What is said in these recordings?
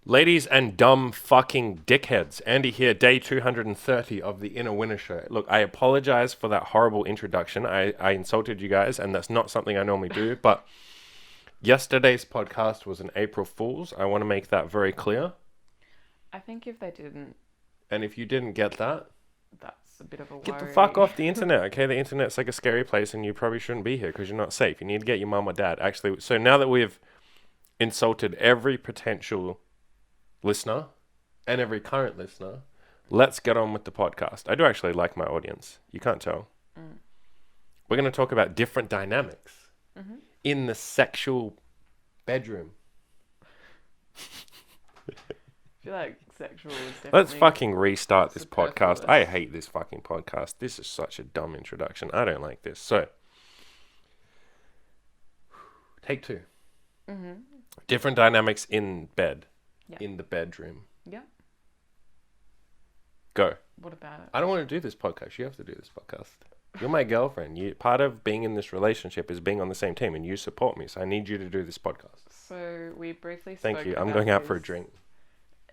Ladies and dumb fucking dickheads, Andy here, day 230 of the Inner Winner Show. Look, I apologize for that horrible introduction. I insulted you guys, and that's not something I normally do, but yesterday's podcast was an April Fool's. I want to make that very clear. I think if they didn't, And if you didn't get that, that's a bit of a worry. get the fuck off the internet, okay? The internet's like a scary place, and you probably shouldn't be here because you're not safe. You need to get your mum or dad. Actually, so now that we've insulted every potential listener and every current listener, let's get on with the podcast. I do actually like my audience. You can't tell. We're going to talk about different dynamics in the sexual bedroom. I feel like sexual is definitely... Let's fucking restart this podcast. superfluous. I hate this fucking podcast. This is such a dumb introduction. I don't like this. So, take two. Different dynamics in bed. Yeah. In the bedroom. Yeah. Go. What about it? I don't want to do this podcast. You have to do this podcast. You're my girlfriend. Part of being in this relationship is being on the same team, and you support me. So I need you to do this podcast. So we briefly Thank spoke you. I'm about going out for a this drink.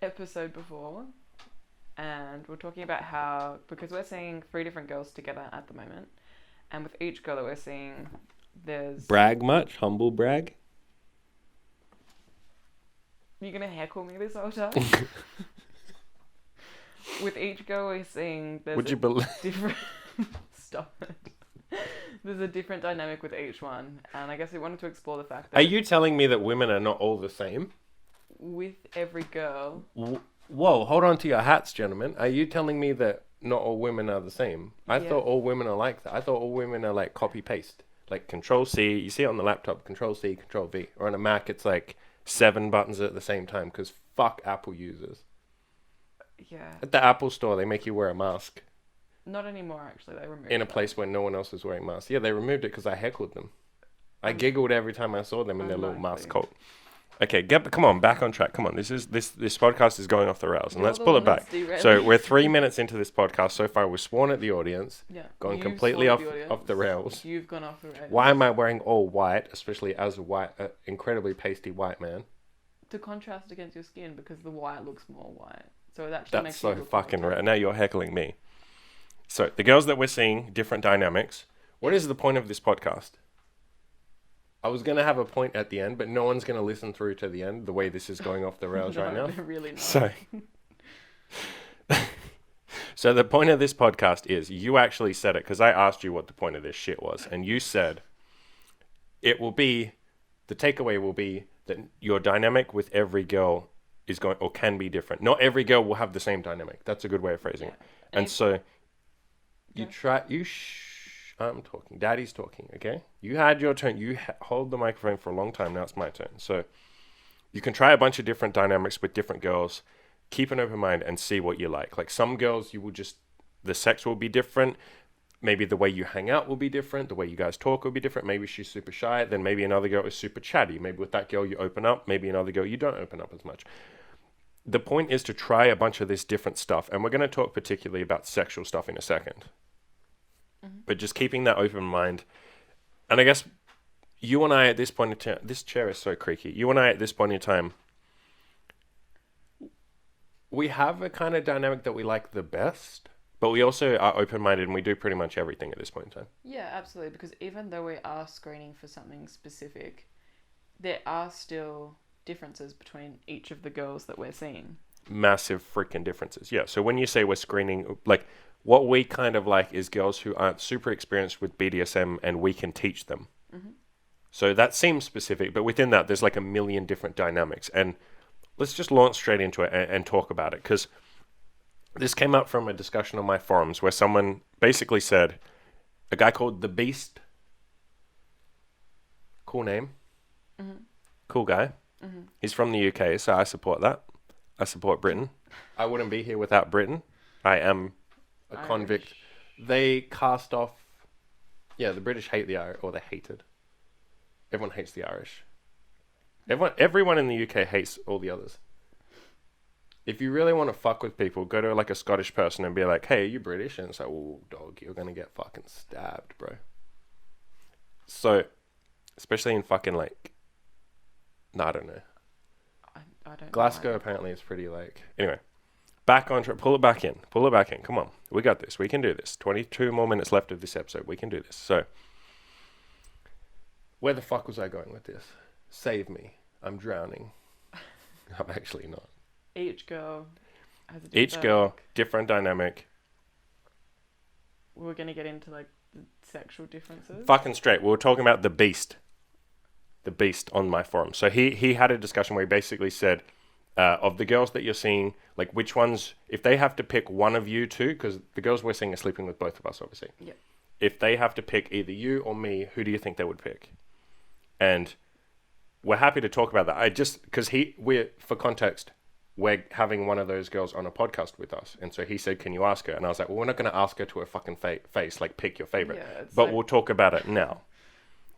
episode before, and we're talking about how, because we're seeing 3 different girls together at the moment, and with each girl that we're seeing, there's... Brag much? Humble brag? You're gonna heckle me this whole time? With each girl we're seeing, there's Would you believe? different... Stop it. There's a different dynamic with each one, and I guess we wanted to explore the fact that Are you telling me that women are not all the same? with every girl, Whoa, hold on to your hats, gentlemen. Are you telling me that not all women are the same? I Yeah. thought all women are like that. I thought all women are like copy-paste. Like Control-C. You see it on the laptop, Control-C, Control-V. Or on a Mac, it's like 7 buttons at the same time because fuck Apple users. yeah, At the Apple store, they make you wear a mask not anymore actually. They removed in a that. place where no one else is wearing masks. Yeah, they removed it because I heckled them. I giggled every time I saw them in their little mask Unlikely. coat. Okay, come on, back on track. Come on, this podcast is going off the rails, and You're let's the pull one it back. that's derailing. So we're 3 minutes into this podcast so far. We've sworn at the audience, Yeah, gone you've completely swallowed off the audience. off the rails. You've gone off the rails. Why am I wearing all white, especially as a white, incredibly pasty white man? To contrast against your skin, because the white looks more white, so it actually That's makes so you look fucking more right. Now you're heckling me. So the girls that we're seeing, different dynamics. What is the point of this podcast? I was going to have a point at the end, but no one's going to listen through to the end the way this is going off the rails right now. No, they're really not. So the point of this podcast is, you actually said it because I asked you what the point of this shit was, and you said the takeaway will be that your dynamic with every girl is going or can be different. Not every girl will have the same dynamic. That's a good way of phrasing it. And so I'm talking. Daddy's talking, okay? You had your turn. You hold the microphone for a long time. Now it's my turn. So you can try a bunch of different dynamics with different girls. Keep an open mind and see what you like. Like some girls, the sex will be different. Maybe the way you hang out will be different. The way you guys talk will be different. Maybe she's super shy. Then maybe another girl is super chatty. Maybe with that girl you open up. Maybe another girl you don't open up as much. The point is to try a bunch of this different stuff. And we're going to talk particularly about sexual stuff in a second. But just keeping that open mind. And I guess you and I at this point in time, this chair is so creaky. You and I at this point in time, we have a kind of dynamic that we like the best, but we also are open-minded and we do pretty much everything at this point in time. Yeah, absolutely. Because even though we are screening for something specific, there are still differences between each of the girls that we're seeing. Massive freaking differences. Yeah. So when you say we're screening, like what we kind of like is girls who aren't super experienced with BDSM and we can teach them. So that seems specific, but within that, there's like a million different dynamics. And let's just launch straight into it and talk about it. Because this came up from a discussion on my forums where someone basically said, a guy called The Beast, cool name, cool guy. He's from the UK, so I support that. I support Britain. I wouldn't be here without Britain. I am a convict. They cast off... Yeah, the British hate the Irish, or they hated. Everyone hates the Irish. Everyone in the UK hates all the others. If you really want to fuck with people, go to like a Scottish person and be like, hey, are you British? And it's like, oh, dog, you're going to get fucking stabbed, bro. So, especially in fucking like... No, I don't know. I don't Glasgow know. apparently is pretty like... Anyway, back on track. Pull it back in. Pull it back in. Come on. We got this. We can do this. 22 more minutes left of this episode. We can do this. So, where the fuck was I going with this? Save me. I'm drowning. I'm actually not. Each girl has a different Each girl, different dynamic. We're going to get into like the sexual differences. Fucking straight. We were talking about the beast. The beast on my forum. So he had a discussion where he basically said, of the girls that you're seeing, like which ones, if they have to pick one of you two, because the girls we're seeing are sleeping with both of us, obviously. Yep. If they have to pick either you or me, who do you think they would pick? And we're happy to talk about that. I just, because for context, we're having one of those girls on a podcast with us. And so he said, can you ask her? And I was like, well, we're not going to ask her to her fucking face, like pick your favorite. Yeah, but like we'll talk about it now.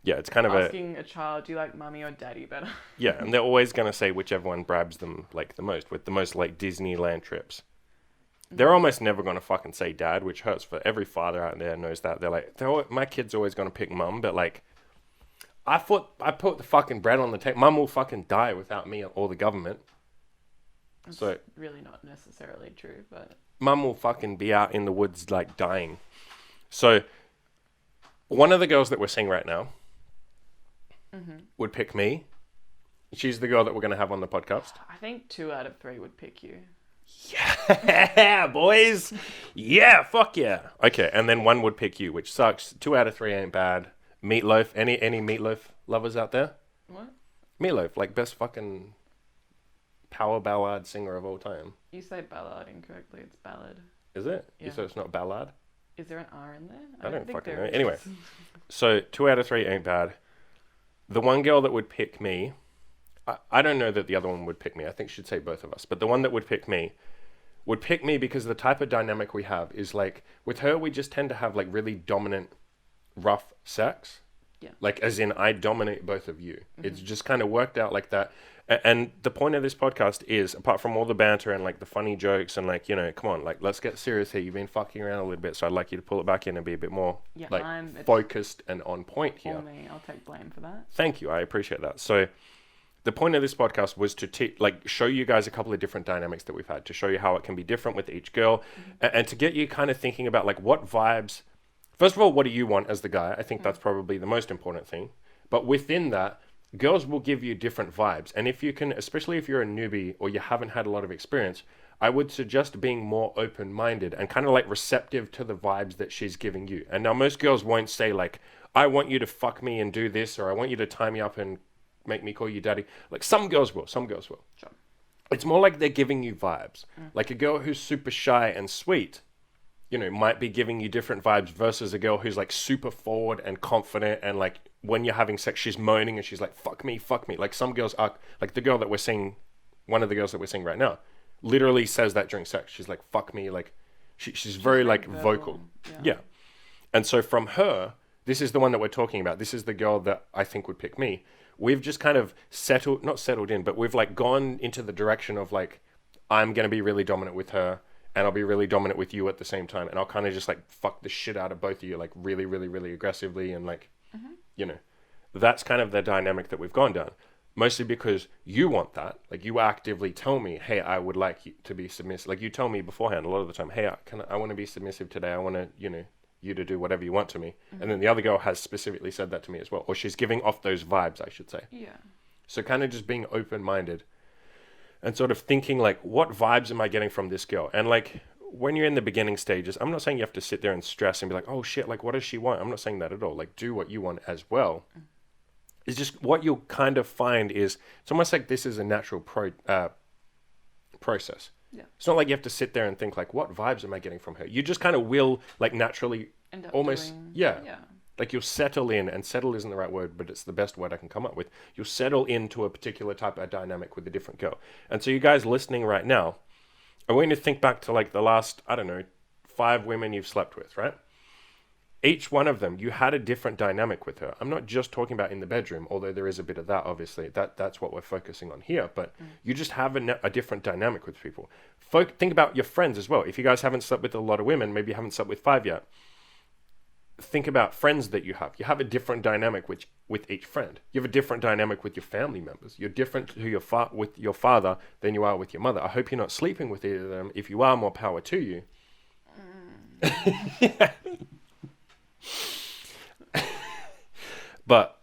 Yeah, it's kind of asking a child, do you like mummy or daddy better? Yeah, and they're always going to say whichever one bribes them like the most, with the most like Disneyland trips. They're almost never going to fucking say dad, which hurts for every father out there knows that. They're like, my kid's always going to pick mum, but like, I put the fucking bread on the table. Mum will fucking die without me or the government. It's So really not necessarily true, but mum will fucking be out in the woods like dying. So one of the girls that we're seeing right now would pick me. She's the girl that we're going to have on the podcast. I think 2 out of 3 would pick you. Yeah, boys. Yeah, fuck yeah. Okay, and then 1 would pick you, which sucks. 2 out of 3 ain't bad. Meatloaf. Any Meatloaf lovers out there? What? Meatloaf, like best fucking power ballad singer of all time. You say ballad incorrectly. It's ballad. Is it? Yeah. So it's not ballad? Is there an R in there? I don't think fucking there know. is. Anyway. So 2 out of 3 ain't bad. The one girl that would pick me, I don't know that the other one would pick me. I think she'd say both of us. But the one that would pick me because the type of dynamic we have is like, with her, we just tend to have like really dominant, rough sex. Yeah. Like, as in, I dominate both of you. It's just kind of worked out like that. And the point of this podcast is, apart from all the banter and like the funny jokes and like, you know, come on, like, let's get serious here. You've been fucking around a little bit, so I'd like you to pull it back in and be a bit more like focused and on point here. Me, I'll take blame for that. Thank you. I appreciate that. So the point of this podcast was to show you guys a couple of different dynamics that we've had, to show you how it can be different with each girl, and to get you kind of thinking about like what vibes. First of all, what do you want as the guy? I think that's probably the most important thing. But within that, girls will give you different vibes. And if you can, especially if you're a newbie or you haven't had a lot of experience, I would suggest being more open-minded and kind of like receptive to the vibes that she's giving you. And now most girls won't say like, I want you to fuck me and do this, or I want you to tie me up and make me call you daddy. Like some girls will. Sure. It's more like they're giving you vibes. Like a girl who's super shy and sweet, you know, might be giving you different vibes versus a girl who's like super forward and confident, and like when you're having sex, she's moaning and she's like, fuck me. Like some girls are, like the girl that we're seeing, one of the girls that we're seeing right now, literally says that during sex. She's like, fuck me. Like she's very like vocal. Yeah. And so from her, this is the one that we're talking about. This is the girl that I think would pick me. We've just kind of not settled in, but we've like gone into the direction of like, I'm going to be really dominant with her, and I'll be really dominant with you at the same time. And I'll kind of just like fuck the shit out of both of you, like really, really, really aggressively. And like, you know, that's kind of the dynamic that we've gone down. Mostly because you want that. Like you actively tell me, hey, I would like you to be submissive. Like you tell me beforehand a lot of the time, hey, I want to be submissive today. I want to, you know, you to do whatever you want to me. And then the other girl has specifically said that to me as well. Or she's giving off those vibes, I should say. Yeah. So kind of just being open-minded and sort of thinking like, what vibes am I getting from this girl? And like, when you're in the beginning stages, I'm not saying you have to sit there and stress and be like, oh shit, like what does she want? I'm not saying that at all. Like do what you want as well. It's just what you'll kind of find is, it's almost like this is a natural process. Yeah. It's not like you have to sit there and think like, what vibes am I getting from her? You just kind of will like naturally almost, yeah. Like you'll settle in, and settle isn't the right word, but it's the best word I can come up with. You'll settle into a particular type of dynamic with a different girl. And so you guys listening right now, I want you to think back to like the last, 5 women you've slept with, right? Each one of them, you had a different dynamic with her. I'm not just talking about in the bedroom, although there is a bit of that, obviously. That's what we're focusing on here. But you just have a different dynamic with people. Think about your friends as well. If you guys haven't slept with a lot of women, maybe you haven't slept with 5 yet. think about friends that you have. You have a different dynamic with each friend. You have a different dynamic with your family members. You're different to with your father than you are with your mother. I hope you're not sleeping with either of them. If you are, more power to you. Yeah. But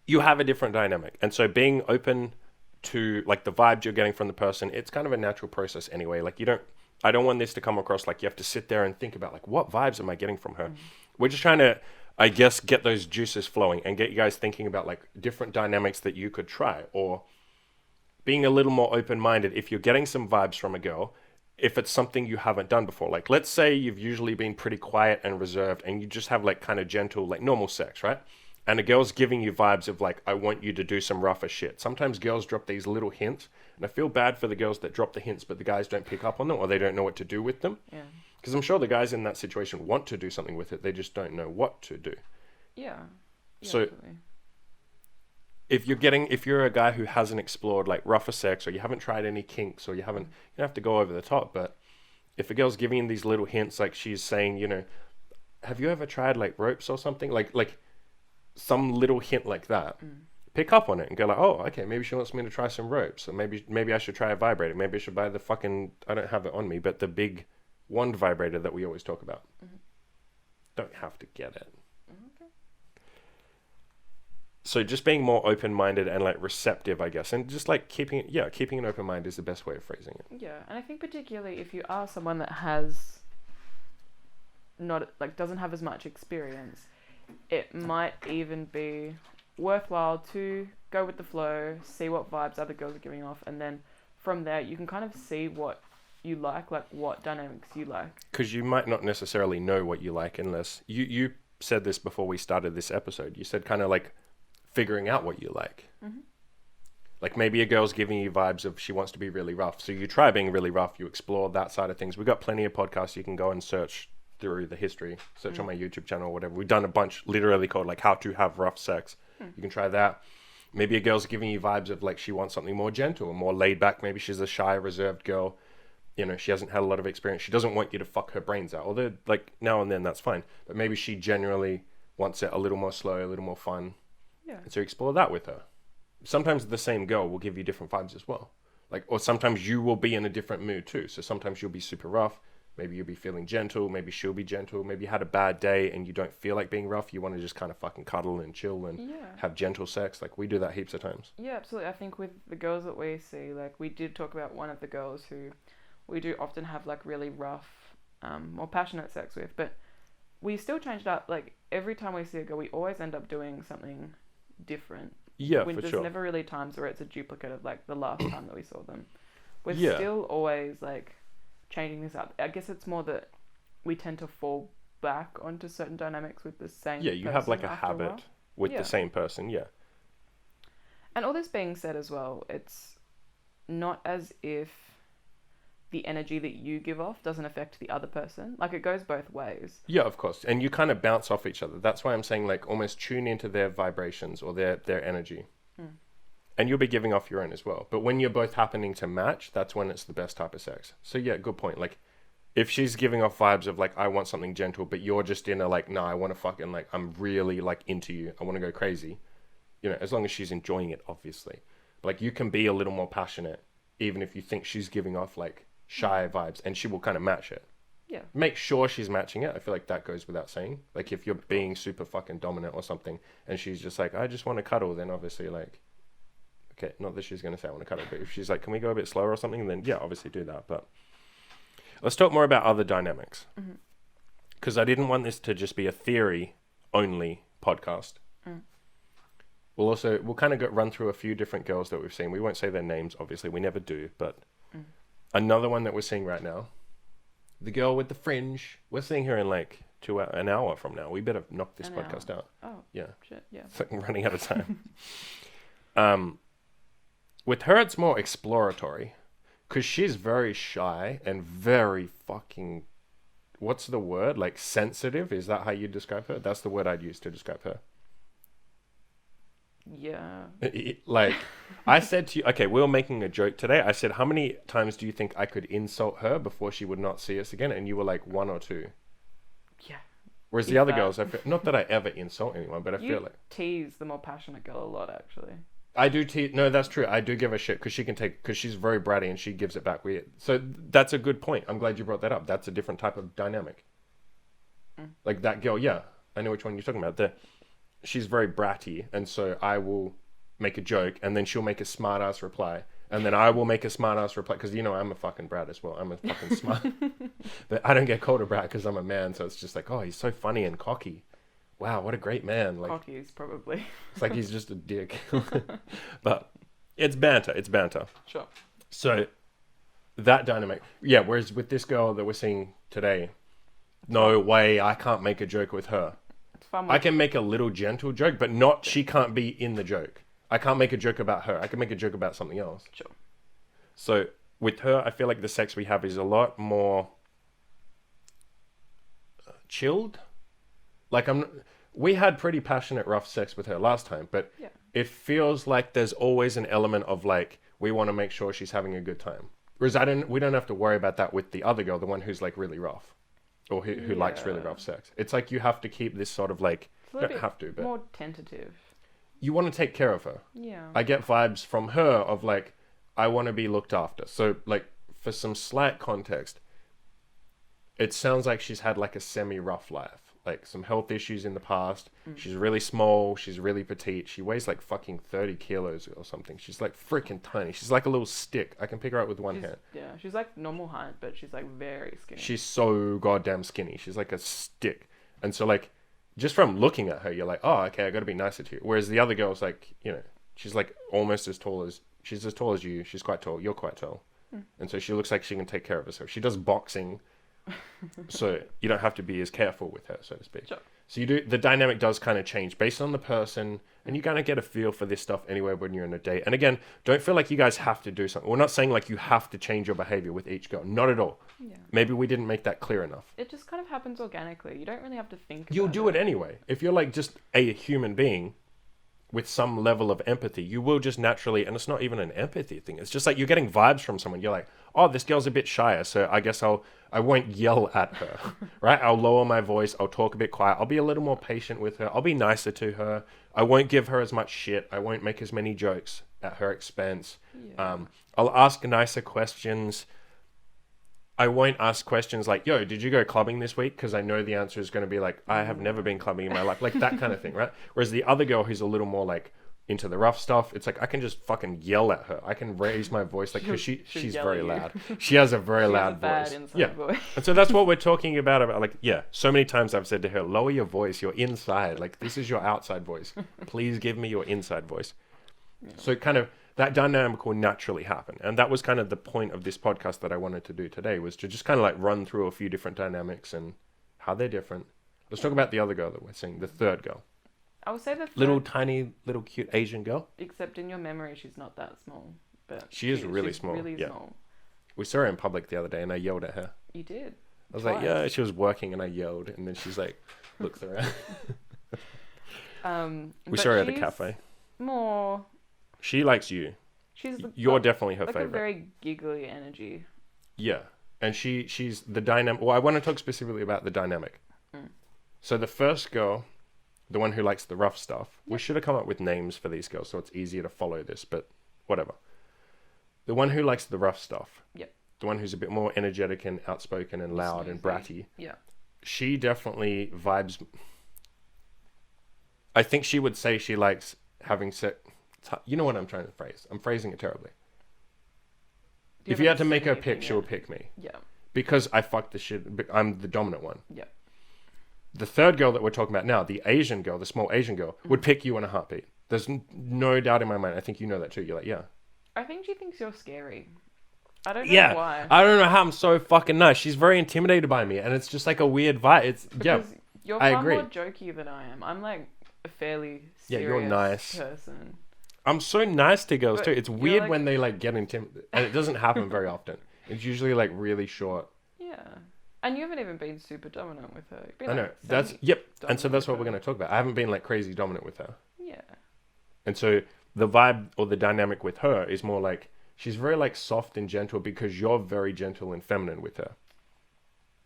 you have a different dynamic. And so being open to like the vibes you're getting from the person, it's kind of a natural process anyway. Like I don't want this to come across like you have to sit there and think about like, what vibes am I getting from her? We're just trying to, I guess, get those juices flowing and get you guys thinking about like different dynamics that you could try, or being a little more open-minded if you're getting some vibes from a girl, if it's something you haven't done before. Like, let's say you've usually been pretty quiet and reserved and you just have like kind of gentle, like normal sex, right? And a girl's giving you vibes of like, I want you to do some rougher shit. Sometimes girls drop these little hints, and I feel bad for the girls that drop the hints, but the guys don't pick up on them, or they don't know what to do with them. Yeah. Because I'm sure the guys in that situation want to do something with it. They just don't know what to do. Yeah. So absolutely. if you're a guy who hasn't explored like rougher sex, or you haven't tried any kinks, or you don't have to go over the top, but if a girl's giving you these little hints, like she's saying, have you ever tried like ropes or something? Like some little hint like that. Pick up on it and go like, oh, okay, maybe she wants me to try some ropes, or maybe I should try a vibrator. Maybe I should buy the fucking, I don't have it on me, but the big wand vibrator that we always talk about. Don't have to get it. Okay. So just being more open-minded and like receptive, I guess, and just like keeping an open mind is the best way of phrasing it. Yeah, and I think particularly if you are someone that has not like doesn't have as much experience, it might even be worthwhile to go with the flow, see what vibes other girls are giving off, and then from there you can kind of see what you like what dynamics you like. Because you might not necessarily know what you like unless you said this before we started this episode. You said kind of like figuring out what you like. Like maybe a girl's giving you vibes of she wants to be really rough, so you try being really rough, you explore that side of things. We've got plenty of podcasts you can go and search through the history, search on my YouTube channel or whatever. We've done a bunch literally called like how to have rough sex. You can try that. Maybe a girl's giving you vibes of like she wants something more gentle and more laid back. Maybe she's a shy, reserved girl. She hasn't had a lot of experience. She doesn't want you to fuck her brains out. Although like now and then that's fine. But maybe she genuinely wants it a little more slow, a little more fun. Yeah. And so explore that with her. Sometimes the same girl will give you different vibes as well. Like, or sometimes you will be in a different mood too. So sometimes you'll be super rough. Maybe you'll be feeling gentle. Maybe she'll be gentle. Maybe you had a bad day and you don't feel like being rough. You want to just kind of fucking cuddle and chill and have gentle sex. Like we do that heaps of times. Yeah, absolutely. I think with the girls that we see, like we did talk about one of the girls who we do often have like really rough, more passionate sex with, but we still change it up. Like every time we see a girl, we always end up doing something different. Yeah, when for there's sure. never really times where it's a duplicate of like the last time that we saw them. We're Yeah. still always like changing this up. I guess it's more that we tend to fall back onto certain dynamics with the same Yeah, you have like a after habit while. with Yeah. the same person. Yeah. And all this being said as well, it's not as if the energy that you give off doesn't affect the other person. Like it goes both ways. Yeah, of course. And you kind of bounce off each other. That's why I'm saying like almost tune into their vibrations or their energy. And you'll be giving off your own as well. But when you're both happening to match, that's when it's the best type of sex. So yeah, good point. Like if she's giving off vibes of like, I want something gentle, but you're just in a like, no, I want to fucking like, I'm really like into you. I want to go crazy. As long as she's enjoying it, obviously. But, like you can be a little more passionate, even if you think she's giving off like shy vibes, and she will kind of match it. Yeah. Make sure she's matching it. I feel like that goes without saying. Like if you're being super fucking dominant or something, and she's just like, I just want to cuddle, then obviously like, okay, not that she's going to say I want to cuddle, but if she's like, can we go a bit slower or something, then yeah, obviously do that. But let's talk more about other dynamics. Because I didn't want this to just be a theory only podcast. We'll kind of run through a few different girls that we've seen. We won't say their names, obviously. We never do. But another one that we're seeing right now, the girl with the fringe. We're seeing her in like an hour from now. We better knock this podcast out. Oh, yeah. Shit, yeah. It's like running out of time. With her, it's more exploratory because she's very shy and very fucking, what's the word? Like sensitive? Is that how you describe her? That's the word I'd use to describe her. Yeah. Like, I said to you, okay, we were making a joke today. I said, how many times do you think I could insult her before she would not see us again? And you were like 1 or 2. Yeah. Whereas the If other that. girls, I feel, not that I ever insult anyone, but I You feel like tease the more passionate girl a lot, actually. I do. No, that's true. I do give a shit because she can take because she's very bratty and she gives it back weird. So that's a good point. I'm glad you brought that up. That's a different type of dynamic. Like that girl, yeah, I know which one you're talking about. She's very bratty, and so I will make a joke, and then she'll make a smart ass reply, and then I will make a smart ass reply because I'm a fucking brat as well. I'm a fucking smart, but I don't get called a brat because I'm a man. So it's just like, oh, he's so funny and cocky. Wow, what a great man! Like Cockies, probably. it's like he's just a dick, but it's banter. It's banter. Sure. So that dynamic, yeah. Whereas with this girl that we're seeing today, no way, I can't make a joke with her. It's fun. I can make a little gentle joke, but not. She can't be in the joke. I can't make a joke about her. I can make a joke about something else. Sure. So with her, I feel like the sex we have is a lot more chilled. Like we had pretty passionate, rough sex with her last time, but Yeah. it feels like there's always an element of like we want to make sure she's having a good time. Whereas we don't have to worry about that with the other girl, the one who's like really rough, or who likes really rough sex. It's like you have to keep this sort of like It's a you little don't bit have to, but more tentative. you want to take care of her. Yeah. I get vibes from her of like I want to be looked after. So like for some slight context, it sounds like she's had like a semi-rough life. Like some health issues in the past. She's really small. She's really petite. She weighs like fucking 30 kilos or something. She's like freaking tiny. She's like a little stick. I can pick her up with one hand. Yeah, she's like normal height, but she's like very skinny. She's so goddamn skinny. She's like a stick. And so like, just from looking at her, you're like, oh, okay, I got to be nicer to you. Whereas the other girl's like, she's like almost as tall as, she's as tall as you. She's quite tall. You're quite tall. And so she looks like she can take care of herself. She does boxing. So you don't have to be as careful with her, so to speak. Sure. So the dynamic does kind of change based on the person, and you kind of get a feel for this stuff anyway when you're on a date. And again, don't feel like you guys have to do something. We're not saying like you have to change your behavior with each girl. Not at all. Yeah. Maybe we didn't make that clear enough. It just kind of happens organically. You don't really have to think about You'll do it anyway. If you're like just a human being with some level of empathy, you will just naturally, and it's not even an empathy thing. It's just like you're getting vibes from someone. You're like, oh, this girl's a bit shyer, so I guess I won't yell at her, right? I'll lower my voice. I'll talk a bit quiet. I'll be a little more patient with her. I'll be nicer to her. I won't give her as much shit. I won't make as many jokes at her expense. Yeah. I'll ask nicer questions. I won't ask questions like, yo, did you go clubbing this week? Because I know the answer is going to be like, I have never been clubbing in my life. Like that kind of thing, right? Whereas the other girl who's a little more like into the rough stuff, it's like I can just fucking yell at her. I can raise my voice like because she's yell very at you. loud. She has a very She has loud a bad voice. inside Yeah. voice. And so that's what we're talking about like, yeah, so many times I've said to her, lower your voice, you're inside. Like this is your outside voice. Please give me your inside voice. Yeah. So kind of that dynamic will naturally happen. And that was kind of the point of this podcast that I wanted to do today, was to just kind of like run through a few different dynamics and how they're different. Let's talk about the other girl that we're seeing, the third girl. I would say the third, Little tiny, little cute Asian girl. except in your memory, she's not that small. But She is really she's small, Really yeah. small. We saw her in public the other day and I yelled at her. You did. I was Twice. like, yeah, she was working and I yelled. And then she's like, looks around. We but saw her at the she's cafe. More. She likes you. got You're definitely her like favorite. a very giggly energy. Yeah. And she's the dynamic. Well, I want to talk specifically about the dynamic. So the first girl, the one who likes the rough stuff, we should have come up with names for these girls so it's easier to follow this, but whatever. The one who likes the rough stuff. Yep. The one who's a bit more energetic and outspoken and loud and bratty. Yeah. She definitely vibes. I think she would say she likes having sex. You know what I'm trying to phrase? I'm phrasing it terribly. If you had to make her pick, she would pick me. Yeah. Because I fucked the shit. I'm the dominant one. Yeah. The third girl that we're talking about now, the Asian girl, the small Asian girl, would pick you in a heartbeat. There's no doubt in my mind. I think you know that too. You're like, yeah. I think she thinks you're scary. I don't know Yeah. why. I don't know how I'm so fucking nice. She's very intimidated by me, and it's just like a weird vibe. It's Because you're I far agree. more jokey than I am. I'm like a fairly Yeah, serious you're nice. person. I'm so nice to girls But too. It's you're weird like- when they like get intimidated, and it doesn't happen very often. It's usually like really short. Yeah. And you haven't even been super dominant with her. You've been, I know. like, That's semi- yep. And so dominant that's what with we're going to talk about. I haven't been like crazy dominant with her. Yeah. And so the vibe or the dynamic with her is more like she's very like soft and gentle because you're very gentle and feminine with her.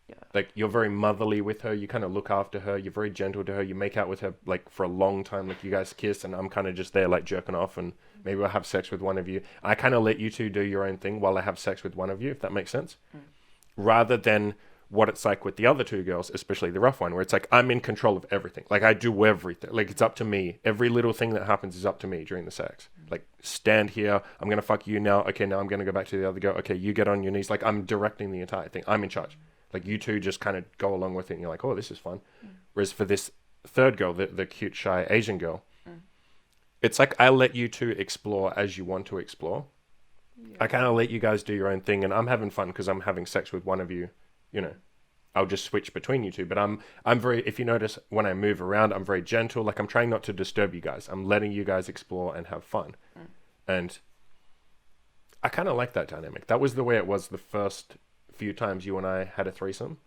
Yeah. Like, you're very motherly with her. You kind of look after her. You're very gentle to her. You make out with her, like, for a long time. Like, you guys kiss, and I'm kind of just there, like, jerking off, and maybe I'll have sex with one of you. I kind of let you two do your own thing while I have sex with one of you, if that makes sense. Rather than what it's like with the other two girls, especially the rough one, where it's like, I'm in control of everything. Like, I do everything. Like, it's up to me. Every little thing that happens is up to me during the sex. Like, stand here. I'm going to fuck you now. Okay, now I'm going to go back to the other girl. Okay, you get on your knees. Like, I'm directing the entire thing. I'm in charge. Like, you two just kind of go along with it, and you're like, oh, this is fun. Whereas for this third girl, the cute, shy Asian girl, it's like, I let you two explore as you want to explore. Yeah. I kind of let you guys do your own thing, and I'm having fun because I'm having sex with one of you. You know, I'll just switch between you two. But I'm very, if you notice, when I move around, I'm very gentle. Like, I'm trying not to disturb you guys. I'm letting you guys explore and have fun. And I kind of like that dynamic. That was the way it was the first few times you and I had a threesome.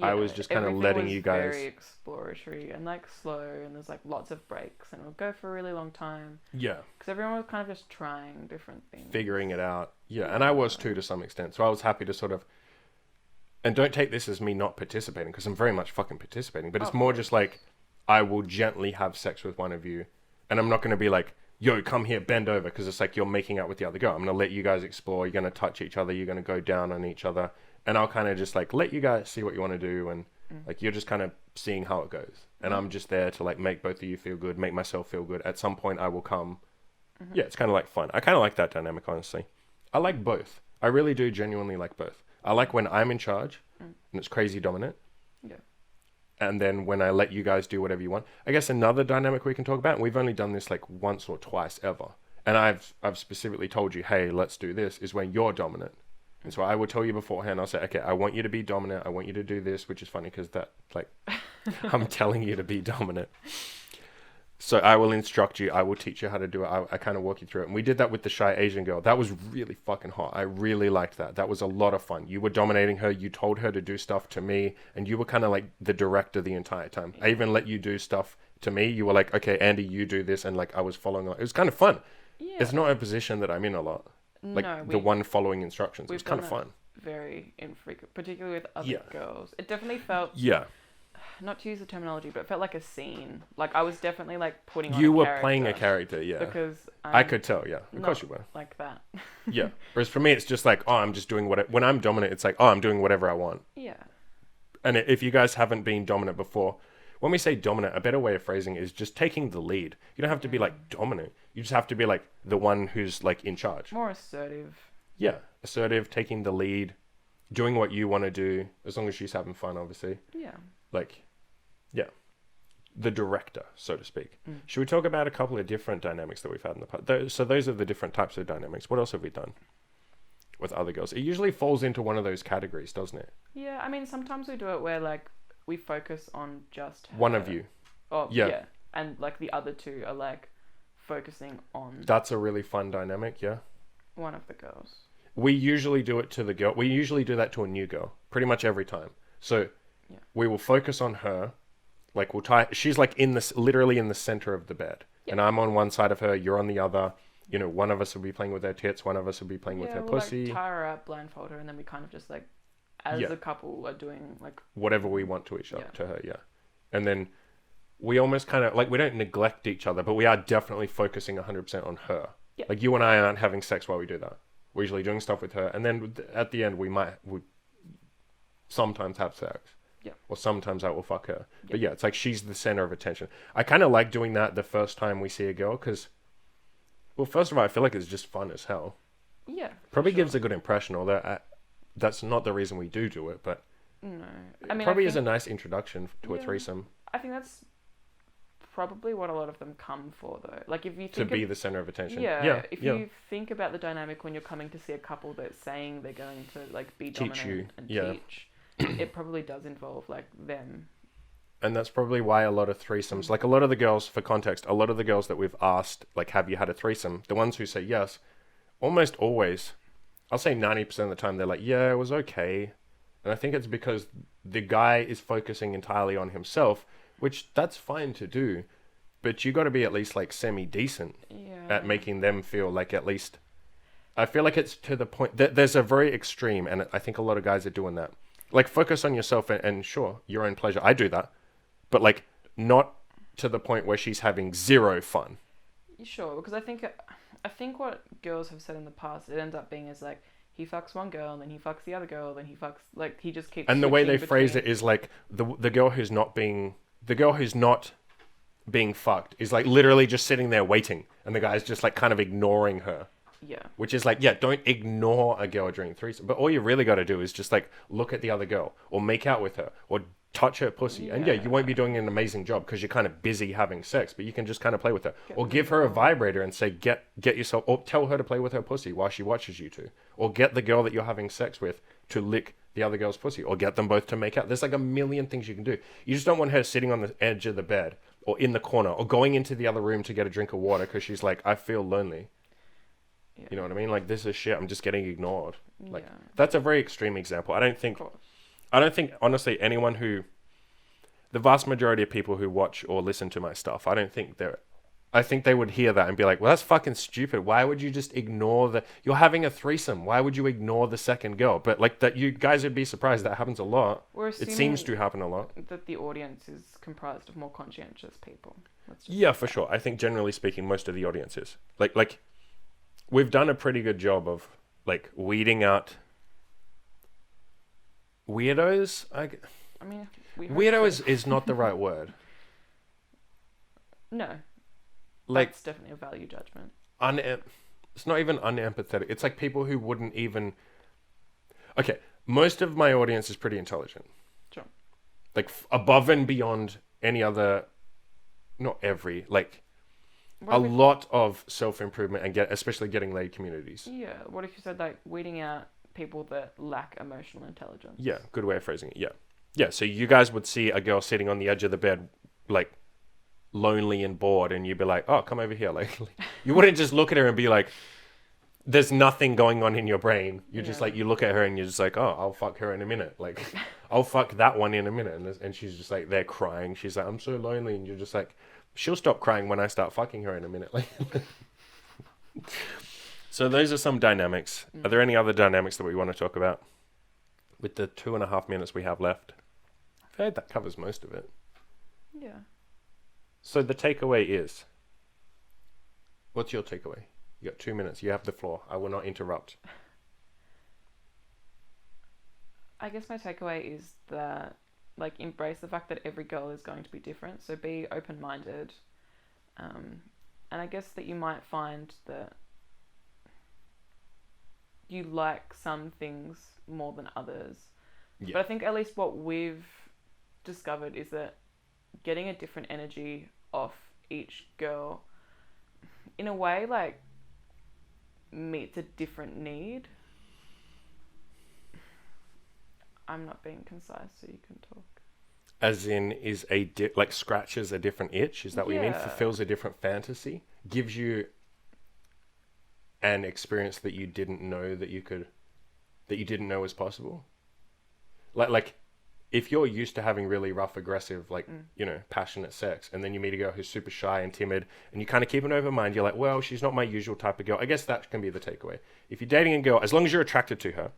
I was just kind of letting you guys... very exploratory and, like, slow, and there's, like, lots of breaks, and it'll go for a really long time. Yeah. Because everyone was kind of just trying different things. Figuring it out. Yeah, and I was too, to some extent. So I was happy to sort of... And don't take this as me not participating, because I'm very much fucking participating. But it's more just like, I will gently have sex with one of you. And I'm not going to be like, yo, come here, bend over. Because it's like, you're making out with the other girl. I'm going to let you guys explore. You're going to touch each other. You're going to go down on each other. And I'll kind of just like, let you guys see what you want to do. And like, you're just kind of seeing how it goes. And I'm just there to like, make both of you feel good, make myself feel good. At some point I will come. Yeah, it's kind of like fun. I kind of like that dynamic, honestly. I like both. I really do genuinely like both. I like when I'm in charge and it's crazy dominant. Yeah. And then when I let you guys do whatever you want. I guess another dynamic we can talk about, and we've only done this like once or twice ever. And I've specifically told you, hey, let's do this, is when you're dominant. And so I will tell you beforehand, I'll say, okay, I want you to be dominant. I want you to do this, which is funny because that, like, I'm telling you to be dominant. So I will instruct you. I will teach you how to do it. I kind of walk you through it. And we did that with the shy Asian girl. That was really fucking hot. I really liked that. That was a lot of fun. You were dominating her. You told her to do stuff to me. And you were kind of like the director the entire time. I even let you do stuff to me. You were like, okay, Andy, you do this. And like, I was following along. It was kind of fun. Yeah. It's not a position that I'm in a lot. Like the one following instructions. It was kind of fun. Very infrequent, particularly with other girls. It definitely felt... Yeah. Not to use the terminology, but it felt like a scene. Like, I was definitely, like, putting on You a were character. playing a character, yeah. Because I could tell, yeah. Of course you were. like that. Yeah. Whereas for me, it's just like, oh, I'm just doing what... When I'm dominant, it's like, oh, I'm doing whatever I want. Yeah. And if you guys haven't been dominant before, when we say dominant, a better way of phrasing it is just taking the lead. You don't have to be, like, dominant. You just have to be, like, the one who's, like, in charge. More assertive. Yeah. Assertive, taking the lead, doing what you want to do, as long as she's having fun, obviously. Yeah. Like... Yeah. The director, so to speak. Should we talk about a couple of different dynamics that we've had in the past? So those are the different types of dynamics. What else have we done with other girls? It usually falls into one of those categories, doesn't it? Yeah, I mean, sometimes we do it where, like, we focus on just her. One of you. Oh, yeah. And, like, the other two are, like, focusing on... That's a really fun dynamic, yeah? One of the girls. We usually do it to the girl. We usually do that to a new girl. Pretty much every time. So we will focus on her. Like, we'll tie... She's, like, literally in the center of the bed. Yep. And I'm on one side of her, you're on the other. You know, one of us will be playing with her tits, one of us will be playing with her pussy. Like, tie her up, blindfold her, and then we kind of just, like, as a couple are doing, like... Whatever we want to each other, to her, And then we almost kind of... Like, we don't neglect each other, but we are definitely focusing 100% on her. Yep. Like, you and I aren't having sex while we do that. We're usually doing stuff with her. And then at the end, we sometimes have sex. Yeah. Or sometimes I will fuck her. Yeah. But yeah, it's like she's the center of attention. I kind of like doing that the first time we see a girl because, well, first of all, I feel like it's just fun as hell. Yeah. Probably gives a good impression, although that's not the reason we do it, but no. I mean, probably is a nice introduction to a threesome. I think that's probably what a lot of them come for, though. Like, if you think... To be the center of attention. If you think about the dynamic when you're coming to see a couple that's saying they're going to, like, be dominant and teach... It probably does involve, like, them. And that's probably why a lot of threesomes, like a lot of the girls, for context, a lot of the girls that we've asked, like, have you had a threesome? The ones who say yes, almost always, I'll say 90% of the time, they're like, yeah, it was okay. And I think it's because the guy is focusing entirely on himself, which that's fine to do. But you got to be at least, like, semi-decent at making them feel like at least... I feel like it's to the point... There's a very extreme, and I think a lot of guys are doing that. Like, focus on yourself and sure, your own pleasure. I do that. But, like, not to the point where she's having zero fun. Sure, because I think what girls have said in the past, it ends up being is like he fucks one girl, and then he fucks the other girl, then he fucks like he just keeps. And the way they switching phrase between. it is like the girl who's not being fucked is like literally just sitting there waiting, and the guy's just like kind of ignoring her. Yeah. Which is like, yeah, don't ignore a girl during threesome. But all you really got to do is just like look at the other girl or make out with her or touch her pussy. And yeah, you won't be doing an amazing job because you're kind of busy having sex, but you can just kind of play with her. Or give her a vibrator and say, get yourself, or tell her to play with her pussy while she watches you two. Or get the girl that you're having sex with to lick the other girl's pussy. Or get them both to make out. There's like a million things you can do. You just don't want her sitting on the edge of the bed or in the corner or going into the other room to get a drink of water because she's like, I feel lonely. Yeah. You know what I mean? Like, this is shit. I'm just getting ignored. Like, Yeah. that's a very extreme example. I don't think, Of course. honestly, the vast majority of people who watch or listen to my stuff, I think they would hear that and be like, well, that's fucking stupid. Why would you just ignore you're having a threesome. Why would you ignore the second girl? But like that, you guys would be surprised that happens a lot. It seems to happen a lot. That the audience is comprised of more conscientious people. Yeah, for sure. I think generally speaking, most of the audience is like, we've done a pretty good job of like weeding out weirdos. I mean, weirdo is not the right word. No. Like, that's definitely a value judgment. It's not even unempathetic. It's like people who wouldn't even. Okay, most of my audience is pretty intelligent. Sure. Like above and beyond any other. Not every like. Lot of self-improvement and especially getting laid communities. Yeah. What if you said like weeding out people that lack emotional intelligence? Yeah, good way of phrasing it. Yeah. Yeah, so you guys would see a girl sitting on the edge of the bed, like, lonely and bored, and you'd be like, oh, come over here. Like, you wouldn't just look at her and be like, there's nothing going on in your brain. You're just like, you look at her and you're just like, oh, I'll fuck her in a minute. Like, I'll fuck that one in a minute. And she's just like, they're crying. She's like, I'm so lonely. And you're just like, she'll stop crying when I start fucking her in a minute. Like, so those are some dynamics. Are there any other dynamics that we want to talk about with the 2.5 minutes we have left? I feel like that covers most of it. Yeah. So the takeaway is, what's your takeaway? You got 2 minutes. You have the floor. I will not interrupt. I guess my takeaway is that, like, embrace the fact that every girl is going to be different. So be open-minded. And I guess that you might find that you like some things more than others. Yeah. But I think at least what we've discovered is that getting a different energy off each girl, in a way, like, meets a different need. I'm not being concise, so you can talk. As in, is like scratches a different itch? Is that what you mean? Fulfills a different fantasy? Gives you an experience that you didn't know that you didn't know was possible? Like, if you're used to having really rough, aggressive, like, passionate sex, and then you meet a girl who's super shy and timid, and you kind of keep an open mind, you're like, well, she's not my usual type of girl. I guess that can be the takeaway. If you're dating a girl, as long as you're attracted to her,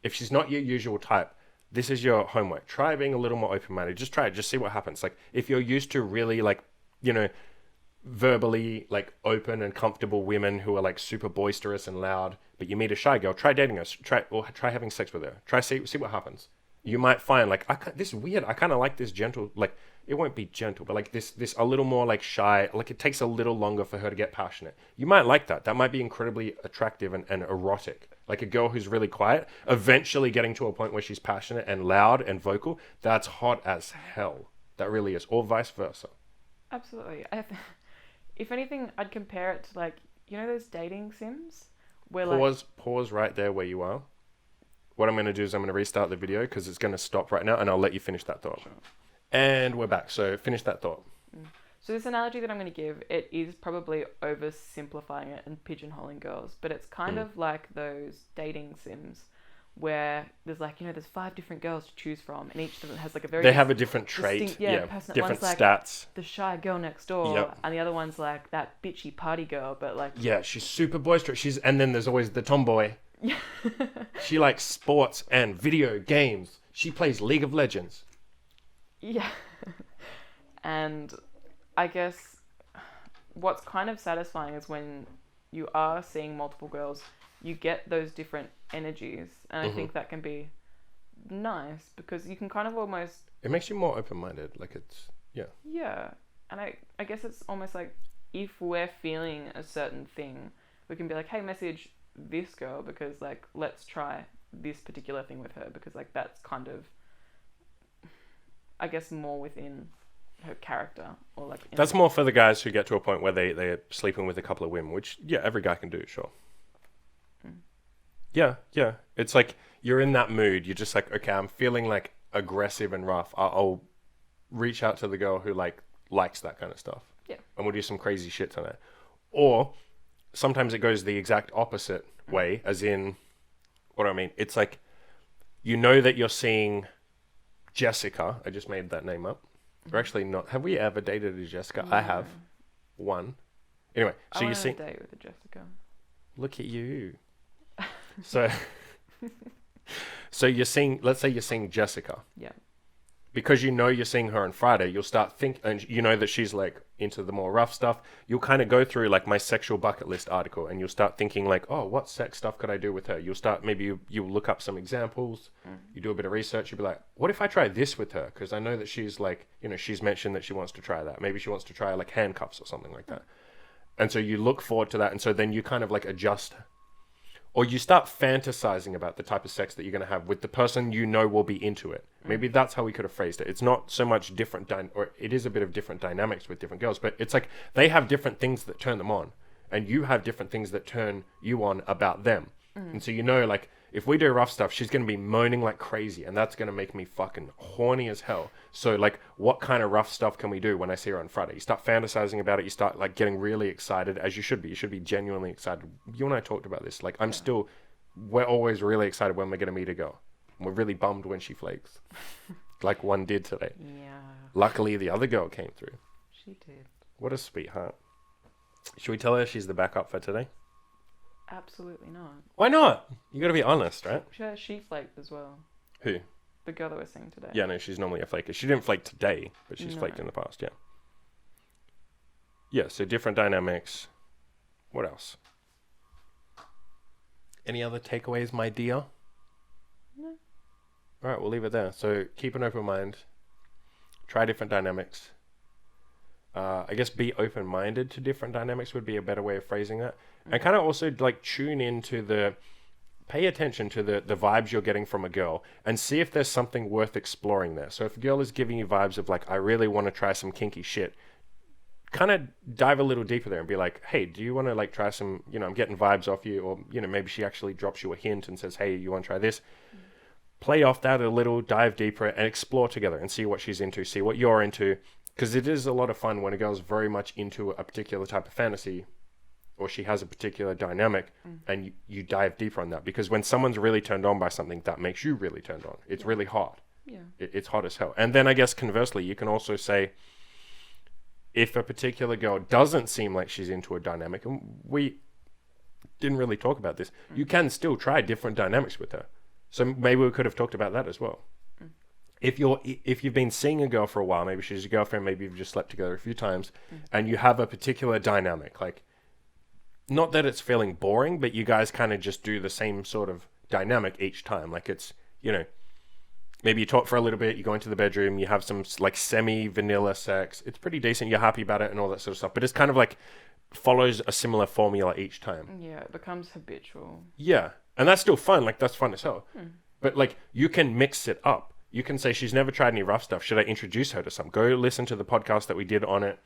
if she's not your usual type, this is your homework. Try being a little more open-minded. Just try it. Just see what happens. Like, if you're used to really, like, verbally, like, open and comfortable women who are, like, super boisterous and loud, but you meet a shy girl, try dating her. Try having sex with her. See what happens. You might find, like, this is weird. I kind of like this gentle, like, it won't be gentle, but like this a little more like shy, like it takes a little longer for her to get passionate. You might like that. That might be incredibly attractive and erotic. Like a girl who's really quiet, eventually getting to a point where she's passionate and loud and vocal. That's hot as hell. That really is. Or vice versa. Absolutely. If anything, I'd compare it to, like, those dating sims? Where Pause right there where you are. What I'm going to do is I'm going to restart the video because it's going to stop right now, and I'll let you finish that thought. Sure. And we're back. So finish that thought. So this analogy that I'm going to give, it is probably oversimplifying it and pigeonholing girls, but it's kind of like those dating sims where there's, like, there's 5 different girls to choose from, and each of them has, like, a very... They have a different trait. Different one's like stats. The shy girl next door, and the other one's like that bitchy party girl, but like... Yeah, she's super boisterous. And then there's always the tomboy. She likes sports and video games. She plays League of Legends. Yeah. And I guess what's kind of satisfying is when you are seeing multiple girls, you get those different energies. And I think that can be nice because you can kind of almost... It makes you more open-minded. Like it's, yeah. Yeah. And I guess it's almost like if we're feeling a certain thing, we can be like, hey, message this girl because, like, let's try this particular thing with her because, like, that's kind of, I guess, more within her character or, like... That's more for the guys who get to a point where they're sleeping with a couple of women, which, yeah, every guy can do, sure. Yeah. It's like you're in that mood. You're just like, okay, I'm feeling, like, aggressive and rough. I'll reach out to the girl who, like, likes that kind of stuff. Yeah. And we'll do some crazy shit tonight. Or sometimes it goes the exact opposite way, as in, what do I mean? It's like, you know that you're seeing Jessica. I just made that name up. Or actually not. Have we ever dated a Jessica? No. I have. One. Anyway, so you see. I date with a Jessica. Look at you. So, so you're seeing, let's say you're seeing Jessica. Yeah. Because you know you're seeing her on Friday, you'll start and you know that she's like into the more rough stuff. You'll kind of go through like my sexual bucket list article, and you'll start thinking like, oh, what sex stuff could I do with her? You'll start maybe you'll look up some examples. You do a bit of research. You'll be like, what if I try this with her? Because I know that she's like, you know, she's mentioned that she wants to try that. Maybe she wants to try like handcuffs or something like that. And so you look forward to that, and so then you kind of like adjust. Or you start fantasizing about the type of sex that you're going to have with the person you know will be into it. Maybe that's how we could have phrased it. It's not so much different, or it is a bit of different dynamics with different girls, but it's like they have different things that turn them on, and you have different things that turn you on about them. And so you know, like, if we do rough stuff, she's going to be moaning like crazy, and that's going to make me fucking horny as hell. So, like, what kind of rough stuff can we do when I see her on Friday? You start fantasizing about it. You start, like, getting really excited, as you should be. You should be genuinely excited. You and I talked about this. Like, we're always really excited when we're going to meet a girl. And we're really bummed when she flakes. Like one did today. Yeah. Luckily, the other girl came through. She did. What a sweetheart. Should we tell her she's the backup for today? Absolutely not. Why not? You got to be honest, right? She flaked as well. Who? The girl that we're seeing today. Yeah, no, she's normally a flaker. She didn't flake today, but she's No. flaked in the past, yeah. Yeah, so different dynamics. What else? Any other takeaways, my dear? No. All right, we'll leave it there. So keep an open mind. Try different dynamics. I guess be open-minded to different dynamics would be a better way of phrasing that. And kind of also like tune into pay attention to the vibes you're getting from a girl and see if there's something worth exploring there. So if a girl is giving you vibes of like, I really want to try some kinky shit, kind of dive a little deeper there and be like, hey, do you want to like try some, you know, I'm getting vibes off you, or, you know, maybe she actually drops you a hint and says, hey, you want to try this? Play off that a little, dive deeper and explore together and see what she's into, see what you're into. Because it is a lot of fun when a girl's very much into a particular type of fantasy, or she has a particular dynamic, and you dive deeper on that. Because when someone's really turned on by something, that makes you really turned on. It's really hot. Yeah. It's hot as hell. And then I guess conversely, you can also say, if a particular girl doesn't seem like she's into a dynamic, and we didn't really talk about this, you can still try different dynamics with her. So maybe we could have talked about that as well. If you've been seeing a girl for a while, maybe she's your girlfriend, maybe you've just slept together a few times, and you have a particular dynamic, like, not that it's feeling boring, but you guys kind of just do the same sort of dynamic each time. Like it's, you know, maybe you talk for a little bit, you go into the bedroom, you have some like semi-vanilla sex. It's pretty decent, you're happy about it and all that sort of stuff. But it's kind of like follows a similar formula each time. Yeah, it becomes habitual. Yeah, and that's still fun. Like that's fun as hell. But like you can mix it up. You can say, she's never tried any rough stuff. Should I introduce her to some? Go listen to the podcast that we did on it.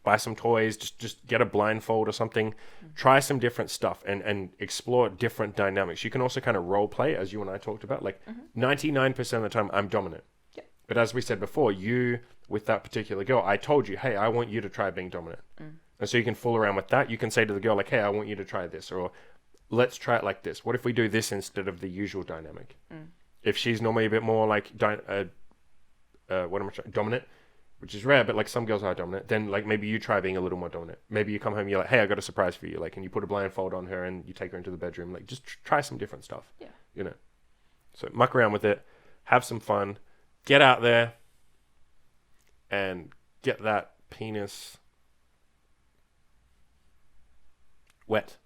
Buy some toys. Just get a blindfold or something. Try some different stuff and explore different dynamics. You can also kind of role play, as you and I talked about. Like 99% of the time, I'm dominant. Yeah. But as we said before, you, with that particular girl, I told you, hey, I want you to try being dominant. And so you can fool around with that. You can say to the girl, like, hey, I want you to try this. Or let's try it like this. What if we do this instead of the usual dynamic? If she's normally a bit more like dominant, which is rare, but like some girls are dominant, then like maybe you try being a little more dominant. Maybe you come home, you're like, hey, I got a surprise for you, like, and you put a blindfold on her and you take her into the bedroom, like just try some different stuff. Yeah. You know. So muck around with it, have some fun, get out there, and get that penis wet.